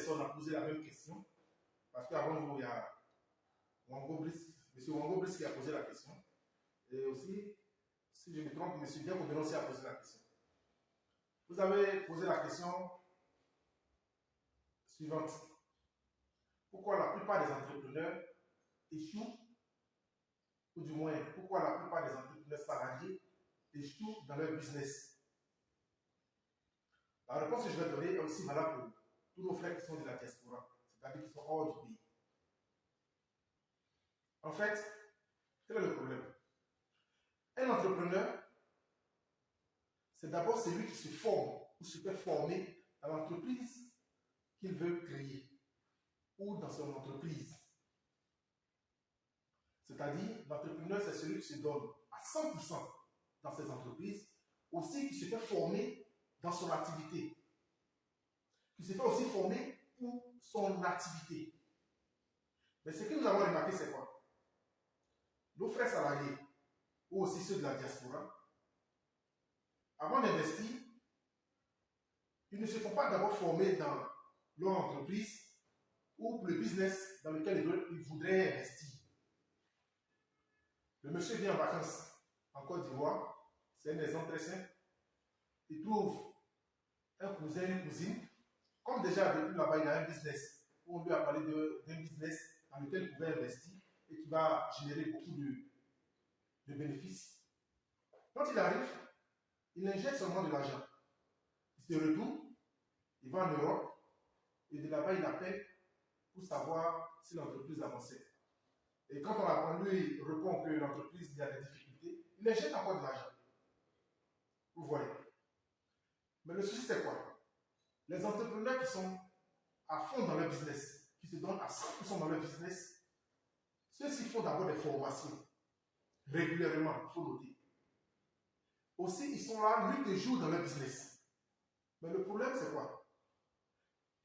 personnes à poser la même question. Parce qu'avant vous, il y a Wango Brice, M. Wango Brice qui a posé la question. Et aussi, si je me trompe, M. Diakoudon aussi a posé la question. Vous avez posé la question suivante. Pourquoi la plupart des entrepreneurs échouent, ou du moins, pourquoi la plupart des entrepreneurs salariés échouent dans leur business? La réponse que je vais donner est aussi valable pour tous nos frères qui sont de la diaspora, c'est-à-dire qui sont hors du pays. En fait, quel est le problème? Un entrepreneur, c'est d'abord celui qui se forme ou se fait former dans l'entreprise qu'il veut créer ou dans son entreprise. C'est-à-dire, l'entrepreneur, c'est celui qui se donne à 100% dans ses entreprises, aussi qui se fait former dans son activité, qui se fait aussi former pour son activité. Mais ce que nous avons remarqué, c'est quoi? Nos frères salariés, ou aussi ceux de la diaspora, avant d'investir, ils ne se font pas d'abord former dans leur entreprise ou le business dans lequel ils voudraient investir. Le monsieur vient en vacances en Côte d'Ivoire, c'est un exemple très simple. Il trouve un cousin, une cousine, comme déjà depuis là-bas, il a un business, où on lui a parlé d'un business dans lequel il pouvait investir et qui va générer beaucoup de bénéfices. Quand il arrive, il injecte seulement de l'argent. Il se retourne, il va en Europe, et de là-bas, il appelle pour savoir si l'entreprise avançait. Et quand on lui répond que l'entreprise il y a des difficultés, il injecte encore de l'argent. Vous voyez. Mais le souci, c'est quoi? Les entrepreneurs qui sont à fond dans leur business, qui se donnent à 100% dans leur business, ceux-ci font d'abord des formations, régulièrement, il faut noter. Aussi, ils sont là nuit et jour dans leur business. Mais le problème, c'est quoi?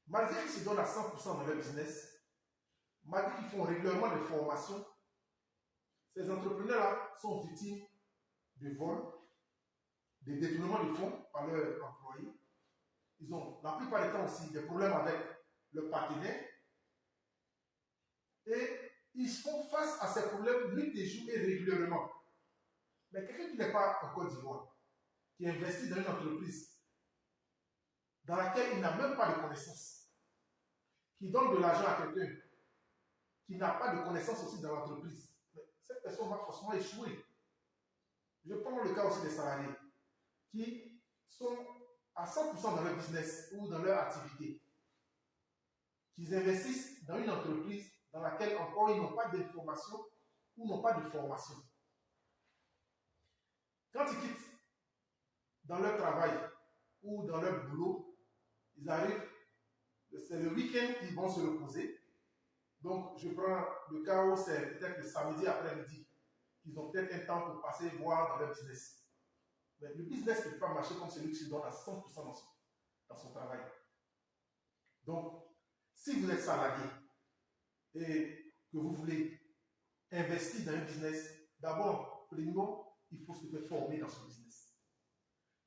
Malgré qu'ils se donnent à 100% dans leur business, malgré qu'ils font régulièrement des formations, ces entrepreneurs-là sont victimes de vols, de détournements de fonds par leurs employés. Ils ont la plupart du temps aussi des problèmes avec leurs partenaires. Et ils font face à ces problèmes nuit et jour et régulièrement. Mais quelqu'un qui n'est pas en Côte d'Ivoire, qui investit dans une entreprise dans laquelle il n'a même pas de connaissances, qui donne de l'argent à quelqu'un qui n'a pas de connaissances aussi dans l'entreprise, cette personne va forcément échouer. Je prends le cas aussi des salariés qui sont à 100% dans leur business ou dans leur activité, qui investissent dans une entreprise dans laquelle encore ils n'ont pas d'information ou n'ont pas de formation. Quand ils quittent dans leur travail ou dans leur boulot, ils arrivent, c'est le week-end qu'ils vont se reposer. Donc, je prends le cas où c'est peut-être le samedi après-midi qu'ils ont peut-être un temps pour passer voir dans leur business. Mais le business ne peut pas marcher comme celui qui se donne à 100% dans son travail. Donc, si vous êtes salarié et que vous voulez investir dans un business, d'abord, premièrement, il faut se faire former dans son business.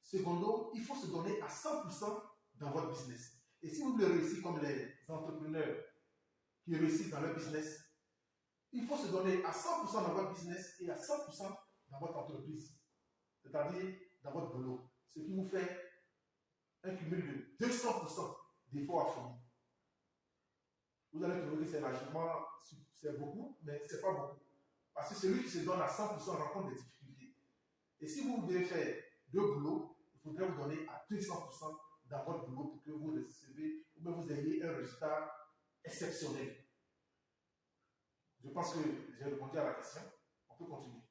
Secondo, il faut se donner à 100% dans votre business. Et si vous voulez réussir comme les entrepreneurs qui réussissent dans leur business, il faut se donner à 100% dans votre business et à 100% dans votre entreprise, c'est-à-dire dans votre boulot. Ce qui vous fait un cumul de 200% d'efforts à fournir. Vous allez trouver que c'est largement, c'est beaucoup, mais ce n'est pas beaucoup. Parce que celui qui se donne à 100% rencontre des difficultés. Et si vous devez faire deux boulots, il faudrait vous donner à 200% dans votre boulot pour que vous recevez ou que vous ayez un résultat exceptionnel. Je pense que j'ai répondu à la question. On peut continuer.